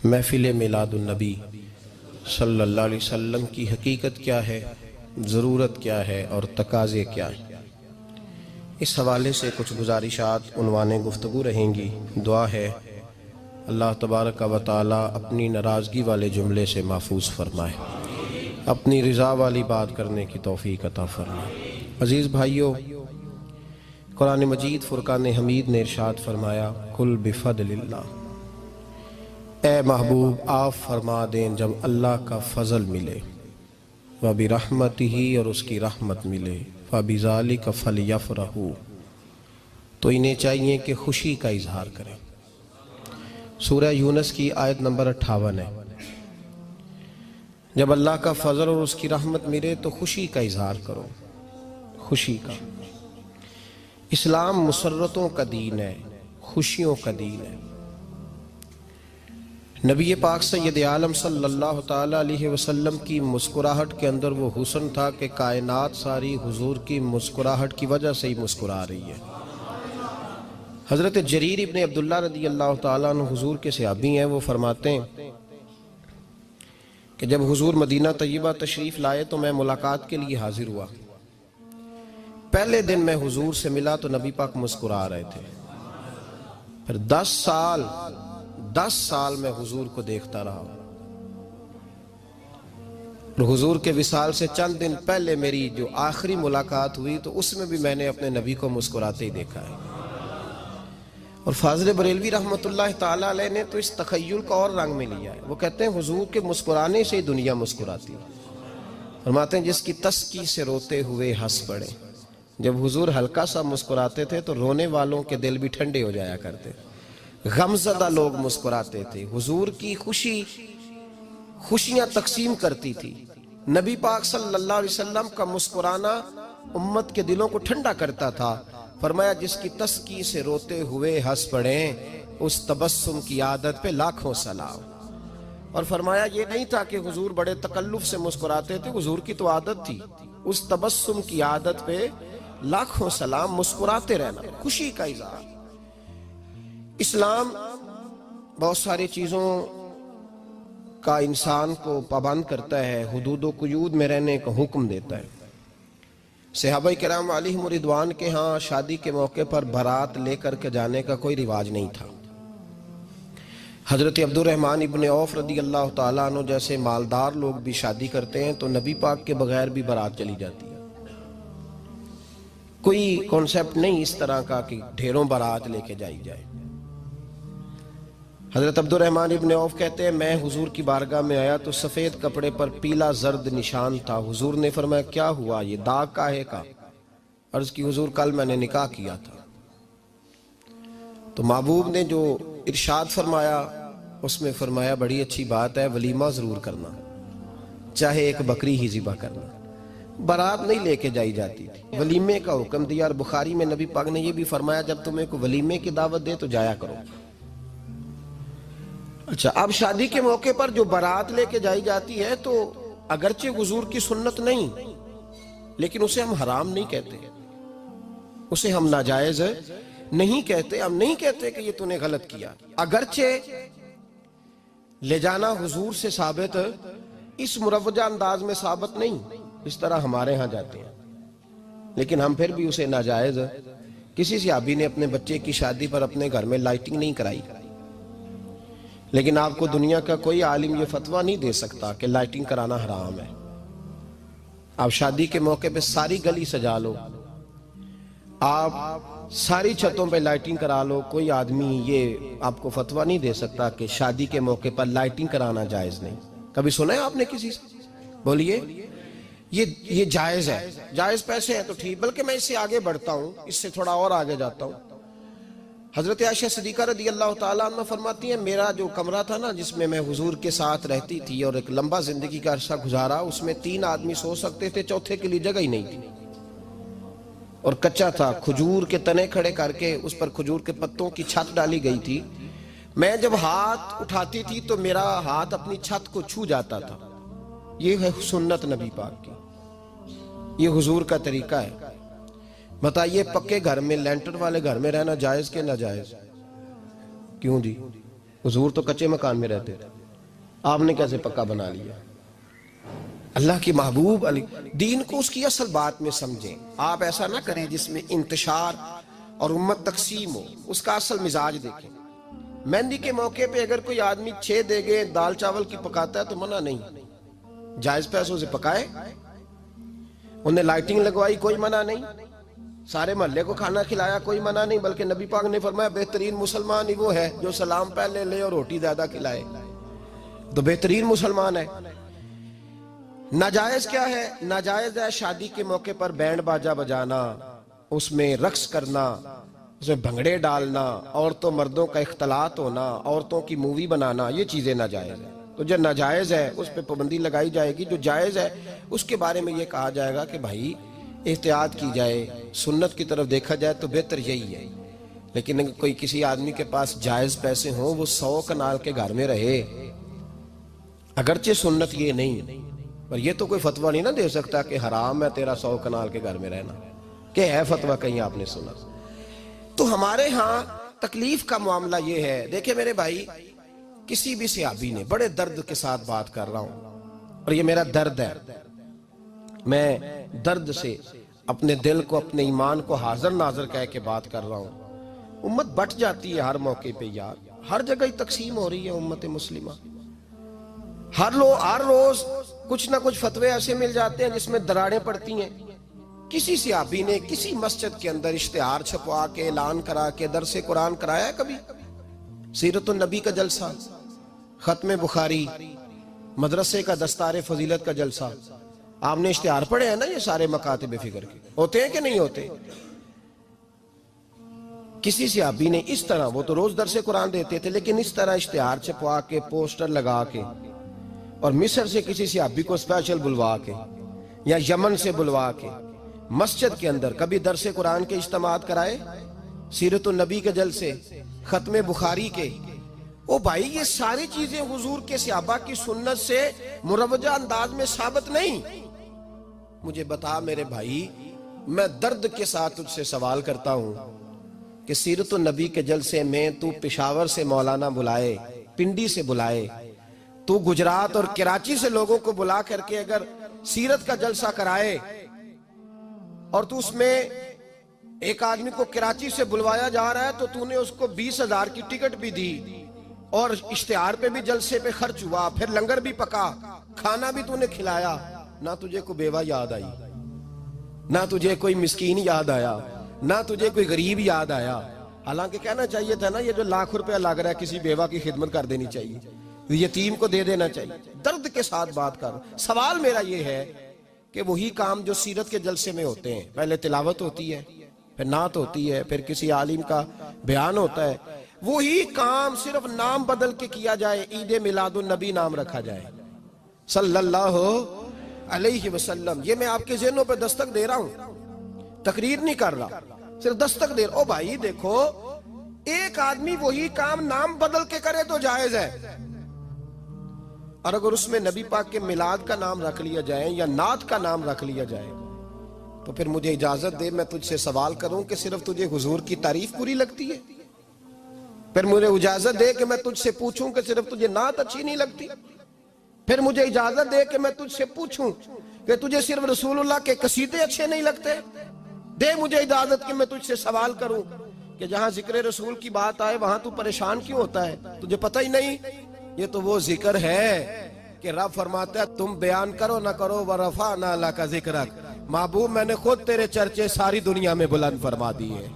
محفل میلاد النبی صلی اللہ علیہ وسلم کی حقیقت کیا ہے، ضرورت کیا ہے اور تقاضے کیا ہیں، اس حوالے سے کچھ گزارشات عنوان گفتگو رہیں گی۔ دعا ہے اللہ تبارک و تعالی اپنی ناراضگی والے جملے سے محفوظ فرمائے، اپنی رضا والی بات کرنے کی توفیق عطا فرمائے۔ عزیز بھائیو، قرآن مجید فرقان حمید نے ارشاد فرمایا قل بفضل اللہ، اے محبوب آپ فرما دیں جب اللہ کا فضل ملے، وَبِرَحْمَتِهِ اور اس کی رحمت ملے، فَبِذَلِكَ فَلْيَفْرَحُوا تو انہیں چاہیے کہ خوشی کا اظہار کریں۔ سورہ یونس کی آیت نمبر 58 ہے۔ جب اللہ کا فضل اور اس کی رحمت ملے تو خوشی کا اظہار کرو، خوشی کا۔ اسلام مسرتوں کا دین ہے، خوشیوں کا دین ہے۔ نبی پاک سید عالم صلی اللہ تعالی علیہ وسلم کی مسکراہٹ کے اندر وہ حسن تھا کہ کائنات ساری حضور کی مسکراہٹ کی وجہ سے ہی مسکرا رہی ہے۔ حضرت جریر ابن عبداللہ رضی اللہ تعالیٰ عنہ حضور کے صحابی ہیں، وہ فرماتے ہیں کہ جب حضور مدینہ طیبہ تشریف لائے تو میں ملاقات کے لیے حاضر ہوا۔ پہلے دن میں حضور سے ملا تو نبی پاک مسکرا رہے تھے۔ پھر 10 سال میں حضور کو دیکھتا رہا، اور حضور کے وصال سے چند دن پہلے میری جو آخری ملاقات ہوئی تو اس میں بھی میں نے اپنے نبی کو مسکراتے ہی دیکھا ہے۔ اور فاضل بریلوی رحمۃ اللہ تعالی علیہ نے تو اس تخیل کا اور رنگ میں لیا ہے۔ وہ کہتے ہیں حضور کے مسکرانے سے ہی دنیا مسکراتی ہے۔ فرماتے ہیں جس کی تسکی سے روتے ہوئے ہنس پڑے۔ جب حضور ہلکا سا مسکراتے تھے تو رونے والوں کے دل بھی ٹھنڈے ہو جایا کرتے، غمزدہ لوگ مسکراتے تھے۔ حضور کی خوشیاں تقسیم کرتی تھی۔ نبی پاک صلی اللہ علیہ وسلم کا مسکرانا امت کے دلوں کو ٹھنڈا کرتا تھا۔ فرمایا جس کی تسکی سے روتے ہوئے ہنس پڑیں اس تبسم کی عادت پہ لاکھوں سلام۔ اور فرمایا یہ نہیں تھا کہ حضور بڑے تکلف سے مسکراتے تھے، حضور کی تو عادت تھی، اس تبسم کی عادت پہ لاکھوں سلام، مسکراتے رہنا، خوشی کا اظہار۔ اسلام بہت ساری چیزوں کا انسان کو پابند کرتا ہے، حدود و قیود میں رہنے کا حکم دیتا ہے۔ صحابہ کرام علیہم رضوان کے ہاں شادی کے موقع پر بارات لے کر کے جانے کا کوئی رواج نہیں تھا۔ حضرت عبد الرحمن ابن عوف رضی اللہ تعالیٰ عنہ جیسے مالدار لوگ بھی شادی کرتے ہیں تو نبی پاک کے بغیر بھی بارات چلی جاتی ہے۔ کوئی کانسیپٹ نہیں اس طرح کا کہ ڈھیروں بارات لے کے جائی جائے۔ حضرت عبد الرحمن ابن عوف کہتے ہیں میں حضور کی بارگاہ میں آیا تو سفید کپڑے پر پیلا زرد نشان تھا۔ حضور نے فرمایا کیا ہوا، یہ داغ کاہے کا؟ عرض کی حضور کل میں نے نکاح کیا تھا۔ تو محبوب نے جو ارشاد فرمایا اس میں فرمایا بڑی اچھی بات ہے، ولیمہ ضرور کرنا، چاہے ایک بکری ہی ذبح کرنا۔ بارات نہیں لے کے جائی جاتی تھی، ولیمے کا حکم دیا۔ اور بخاری میں نبی پاک نے یہ بھی فرمایا جب تمہیں کوئی ولیمے کی دعوت دے تو جایا کرو۔ اچھا، اب شادی کے موقع پر جو بارات لے کے جائی جاتی ہے تو اگرچہ حضور کی سنت نہیں، لیکن اسے ہم حرام نہیں کہتے، اسے ہم ناجائز نہیں کہتے۔ ہم نہیں کہتے کہ یہ تو نے غلط کیا، اگرچہ لے جانا حضور سے ثابت اس مروجہ انداز میں ثابت نہیں، اس طرح ہمارے ہاں جاتے ہیں، لیکن ہم پھر بھی اسے ناجائز۔ کسی صحابی نے اپنے بچے کی شادی پر اپنے گھر میں لائٹنگ نہیں کرائی، لیکن آپ کو دنیا کا کوئی عالم یہ فتویٰ نہیں دے سکتا کہ لائٹنگ کرانا حرام ہے۔ آپ شادی کے موقع پہ ساری گلی سجا لو، آپ ساری چھتوں پہ لائٹنگ کرا لو، کوئی آدمی یہ آپ کو فتویٰ نہیں دے سکتا کہ شادی کے موقع پر لائٹنگ کرانا جائز نہیں۔ کبھی سنا ہے آپ نے کسی سے؟ بولیے یہ جائز ہے، جائز پیسے ہیں تو ٹھیک، بلکہ میں اس سے آگے بڑھتا ہوں، اس سے تھوڑا اور آگے جاتا ہوں۔ حضرت عائشہ صدیقہ رضی اللہ تعالیٰ عنہ فرماتی ہیں میرا جو کمرہ تھا نا جس میں میں حضور کے ساتھ رہتی تھی اور ایک لمبا زندگی کا عرصہ گزارا، اس میں 3 آدمی سو سکتے تھے، چوتھے کے لیے جگہ ہی نہیں تھی، اور کچا تھا۔ کھجور کے تنے کھڑے کر کے اس پر کھجور کے پتوں کی چھت ڈالی گئی تھی۔ میں جب ہاتھ اٹھاتی تھی تو میرا ہاتھ اپنی چھت کو چھو جاتا تھا۔ یہ ہے سنت نبی پاک کی، یہ حضور کا طریقہ ہے۔ بتائیے پکے گھر میں، لینٹر والے گھر میں رہنا جائز کہ ناجائز؟ کیوں جی؟ حضور تو کچے مکان میں رہتے تھے۔ آپ نے کیسے پکا بنا لیا؟ اللہ کی محبوب علی دین کو اس کی اصل بات میں سمجھیں. آپ ایسا نہ کریں جس میں انتشار اور امت تقسیم ہو. اس کا اصل مزاج دیکھیں. مہندی کے موقع پہ اگر کوئی آدمی 6 دیگیں دال چاول کی پکاتا ہے تو منع نہیں, جائز پیسوں سے پکائے. انہیں لائٹنگ لگوائی, کوئی منع نہیں. سارے محلے کو کھانا کھلایا, کوئی منع نہیں. بلکہ نبی پاک نے فرمایا بہترین مسلمان ہی وہ ہے جو سلام پہلے لے اور روٹی زیادہ کھلائے, تو بہترین مسلمان ہے. ناجائز کیا ہے؟ ناجائز ہے شادی کے موقع پر بینڈ باجا بجانا, اس میں رقص کرنا, اس میں بھنگڑے ڈالنا, عورتوں مردوں کا اختلاط ہونا, عورتوں کی مووی بنانا, یہ چیزیں ناجائز ہیں. تو جو ناجائز ہے اس پہ پابندی لگائی جائے گی. جو جائز ہے اس کے بارے میں یہ کہا جائے گا کہ بھائی احتیاط کی جائے, سنت کی طرف دیکھا جائے تو بہتر یہی ہے. لیکن اگر کوئی کسی آدمی کے پاس جائز پیسے ہوں, وہ 100 کنال کے گھر میں رہے, اگرچہ سنت یہ نہیں, پر یہ تو کوئی فتویٰ نہیں نہ دے سکتا کہ حرام ہے تیرا 100 کنال کے گھر میں رہنا, کہ ہے فتویٰ کہیں آپ نے سنا. تو ہمارے ہاں تکلیف کا معاملہ یہ ہے. دیکھیں میرے بھائی, کسی بھی صحابی نے, بڑے درد کے ساتھ بات کر رہا ہوں اور یہ میرا درد ہے, میں درد سے اپنے دل کو, اپنے ایمان کو حاضر ناظر کہہ کے بات کر رہا ہوں. امت بٹ جاتی ہے ہر موقع پہ یار, ہر جگہ ہی تقسیم ہو رہی ہے امت مسلمہ. ہر روز کچھ نہ کچھ فتوے ایسے مل جاتے ہیں جس میں دراڑیں پڑتی ہیں. کسی صحابی نے کسی مسجد کے اندر اشتہار چھپوا کے, اعلان کرا کے درس قرآن کرایا ہے کبھی؟ سیرت النبی کا جلسہ, ختم بخاری, مدرسے کا دستار فضیلت کا جلسہ, آپ نے اشتہار پڑھے ہیں نا یہ سارے مکاتب فکر کے, ہوتے ہیں کہ نہیں ہوتے؟ کسی صحابی نے اس طرح, وہ تو روز درس قرآن دیتے تھے, لیکن اس طرح اشتہار چھپوا کے, پوسٹر لگا کے, اور مصر سے کسی صحابی کو اسپیشل بلوا کے یا یمن سے بلوا کے مسجد کے اندر کبھی درس قرآن کے اجتماعات کرائے, سیرت النبی کے جلسے, ختم بخاری کے. او بھائی یہ ساری چیزیں حضور کے صحابہ کی سنت سے مروجہ انداز میں ثابت نہیں. مجھے بتا میرے بھائی, میں درد کے ساتھ تجھ سے سوال کرتا ہوں کہ سیرت النبی کے جلسے میں تو پشاور سے مولانا بلائے, پنڈی سے بلائے, تو گجرات اور کراچی سے لوگوں کو بلا کر کے اگر سیرت کا جلسہ کرائے, اور تو اس میں ایک آدمی کو کراچی سے بلوایا جا رہا ہے تو تو نے اس کو 20,000 کی ٹکٹ بھی دی, اور اشتہار پہ بھی جلسے پہ خرچ ہوا, پھر لنگر بھی پکا, کھانا بھی تو نے کھلایا, نہ تجھے کوئی بیوہ یاد آئی, نہ تجھے کوئی مسکین یاد آیا, نہ تجھے کوئی غریب یاد آیا. حالانکہ کہنا چاہیے تھا نا, یہ جو ₹1,00,000 لگ رہا ہے کسی بیوہ کی خدمت کر دینی چاہیے, یتیم کو دے دینا چاہیے. درد کے ساتھ بات کر. سوال میرا یہ ہے کہ وہی کام جو سیرت کے جلسے میں ہوتے ہیں, پہلے تلاوت ہوتی ہے, پھر نعت ہوتی ہے, پھر کسی عالم کا بیان ہوتا ہے, وہی کام صرف نام بدل کے کیا جائے, عید میلاد النبی نام رکھا جائے صلی اللہ علیہ وسلم. یہ میں آپ کے ذہنوں پہ دستک دے رہا ہوں, تقریر نہیں کر رہا, صرف دستک دے رہا. او بھائی دیکھو, ایک آدمی وہی کام نام بدل کے کرے تو جائز ہے, اور اگر اس میں نبی پاک کے میلاد کا نام رکھ لیا جائے یا نعت کا نام رکھ لیا جائے تو پھر مجھے اجازت دے میں تجھ سے سوال کروں کہ صرف تجھے حضور کی تعریف پوری لگتی ہے؟ پھر مجھے اجازت دے کہ میں تجھ سے پوچھوں کہ صرف تجھے نعت اچھی نہیں لگتی؟ پھر مجھے اجازت دے کہ میں تجھ سے پوچھوں کہ تجھے صرف رسول اللہ کے قصیدے اچھے نہیں لگتے؟ دے مجھے اجازت کہ میں تجھ سے سوال کروں کہ جہاں ذکر رسول کی بات آئے وہاں تو پریشان کیوں ہوتا ہے؟ تجھے پتہ ہی نہیں یہ تو وہ ذکر ہے کہ رب فرماتا ہے تم بیان کرو نہ کرو وَرَفَعْنَا لَكَ ذِكْرَكَ, محبوب میں نے خود تیرے چرچے ساری دنیا میں بلند فرما دیے.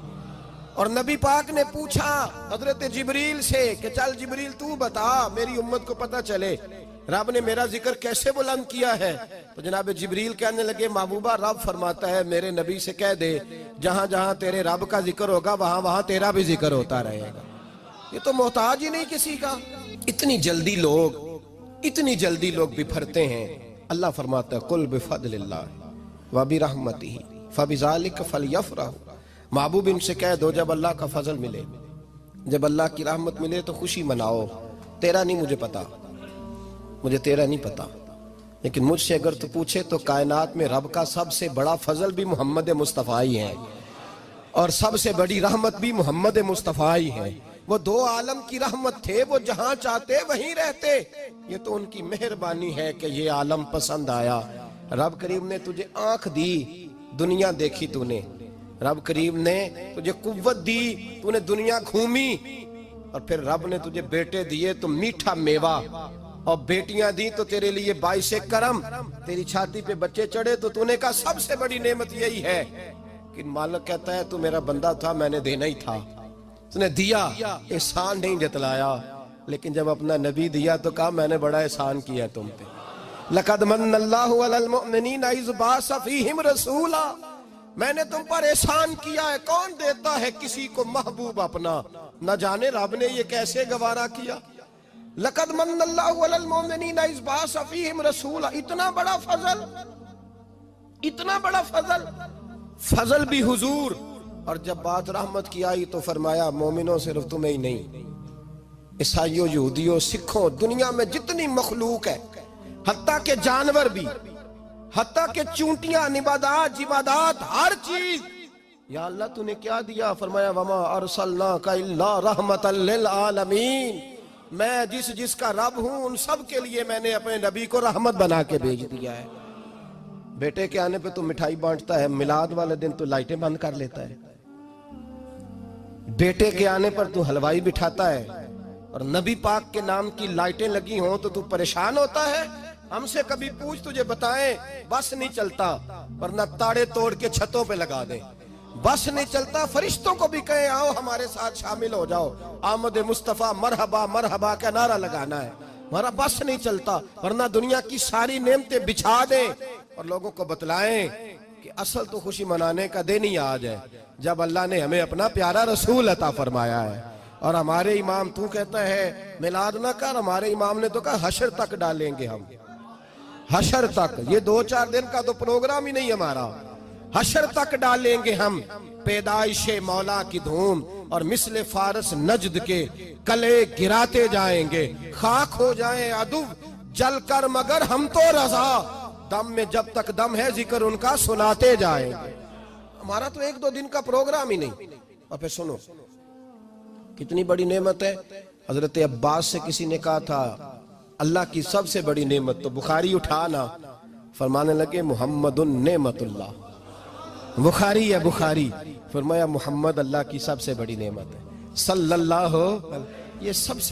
اور نبی پاک نے پوچھا حضرت جبریل سے کہ چل جبریل تو بتا میری امت کو پتہ چلے رب نے میرا ذکر کیسے بلند کیا ہے. تو جناب جبریل کہنے لگے محبوبہ رب فرماتا ہے میرے نبی سے کہہ دے جہاں جہاں تیرے رب کا ذکر ہوگا وہاں وہاں تیرا بھی ذکر ہوتا رہے گا. یہ تو محتاج ہی نہیں کسی کا. اتنی جلدی لوگ بپھرتے ہیں. اللہ فرماتا ہے قل بفضل اللہ وبرحمتہ فبذلک فلیفرحوا. محبوب ان سے کہہ دو جب اللہ کا فضل ملے, جب اللہ کی رحمت ملے تو خوشی مناؤ. تیرا نہیں مجھے پتا, مجھے تیرا نہیں پتا, لیکن مجھ سے اگر تو پوچھے تو کائنات میں رب کا سب سے بڑا فضل بھی محمد مصطفیٰ ہی ہے, اور سب سے بڑی رحمت بھی محمد مصطفیٰ ہی ہے. وہ دو عالم کی رحمت تھے، وہ جہاں چاہتے وہیں رہتے، یہ تو ان کی مہربانی ہے کہ یہ عالم پسند آیا۔ رب کریم نے تجھے آنکھ دی، دنیا دیکھی تو نے، رب کریم نے تجھے قوت دی، تو نے دنیا گھومی، اور پھر رب نے تجھے بیٹے دیے تو میٹھا میوہ، اور بیٹیاں دی تو تیرے لیے باعث کرم، تیری چھاتی پہ بچے چڑھے تو تو نے کہا سب سے بڑی نعمت یہی ہے۔ کہ مالک کہتا ہے تو میرا بندہ تھا، میں نے دینا ہی تھا، تو نے دیا، احسان نہیں جتلایا، لیکن جب اپنا نبی دیا تو کہا میں نے بڑا احسان کیا تم پہ۔ لَقَدْ مَنَّ اللَّهُ عَلَى الْمُؤْمِنِينَ إِذْ بَعَثَ فِيهِمْ رَسُولًا، میں نے تم پر احسان کیا ہے۔ کون دیتا ہے کسی کو محبوب اپنا؟ نہ جانے رب نے یہ کیسے گوارا کیا۔ لَقَدْ مَنَّ اللَّهُ عَلَى الْمُؤْمِنِينَ إِذْ بَعَثَ فِيهِمْ رَسُولًا، اتنا بڑا فضل، اتنا بڑا فضل، فضل بھی حضور۔ اور جب بات رحمت کی آئی تو فرمایا مومنوں صرف تمہیں ہی نہیں، عیسائیوں، یہودیوں، سکھوں، دنیا میں جتنی مخلوق ہے، حتیٰ کہ جانور بھی، حتیٰ کہ چونٹیاں، نباتات، جمادات، ہر چیز، یا اللہ تو نے کیا دیا؟ فرمایا وَمَا أَرْسَلْنَاكَ إِلَّا رَحْمَةً لِّلْعَالَمِينَ، میں جس کا رب ہوں ان سب کے لیے میں نے اپنے نبی کو رحمت بنا کے بھیج دیا ہے۔ بیٹے کے آنے پہ تو مٹھائی بانٹتا ہے، میلاد والے دن تو لائٹیں بند کر لیتا ہے، بیٹے کے آنے پر تو حلوائی بٹھاتا ہے، اور نبی پاک کے نام کی لائٹیں لگی ہوں تو پریشان ہوتا ہے۔ ہم سے کبھی پوچھ تجھے بتائیں، بس نہیں چلتا، ورنہ تاڑے توڑ کے چھتوں پہ لگا دیں۔ بس نہیں چلتا، فرشتوں کو بھی کہیں آؤ ہمارے ساتھ شامل ہو جاؤ، آمد مصطفیٰ مرحبا مرحبا کا نعرہ لگانا ہے، ہمارا بس نہیں چلتا، ورنہ دنیا کی ساری نعمتیں بچھا دیں اور لوگوں کو بتلائیں کہ اصل تو خوشی منانے کا دن ہی آج ہے، جب اللہ نے ہمیں اپنا پیارا رسول عطا فرمایا ہے۔ اور ہمارے امام، تو کہتا ہے میلاد نہ کر، ہمارے امام نے تو کہا حشر تک ڈالیں گے ہم، حشر تک، یہ 2-4 دن کا تو پروگرام ہی نہیں ہمارا، حشر تک ڈالیں گے ہم پیدائش مولا کی دھوم، اور مثل فارس نجد کے کلے گراتے جائیں گے، خاک ہو جائیں عدو جل کر مگر ہم تو رضا، دم میں جب تک دم ہے ذکر ان کا سناتے جائیں گے۔ ہمارا تو 1-2 دن کا پروگرام ہی نہیں۔ اور پھر سنو کتنی بڑی نعمت ہے۔ حضرت عباس سے کسی نے کہا تھا اللہ کی سب سے بڑی نعمت، تو بخاری اٹھانا، فرمانے لگے محمد نعمت اللہ، بخاری ہے بخاری، فرمایا محمد اللہ کی سب سے بڑی نعمت ہے، صلی اللہ، یہ سب سے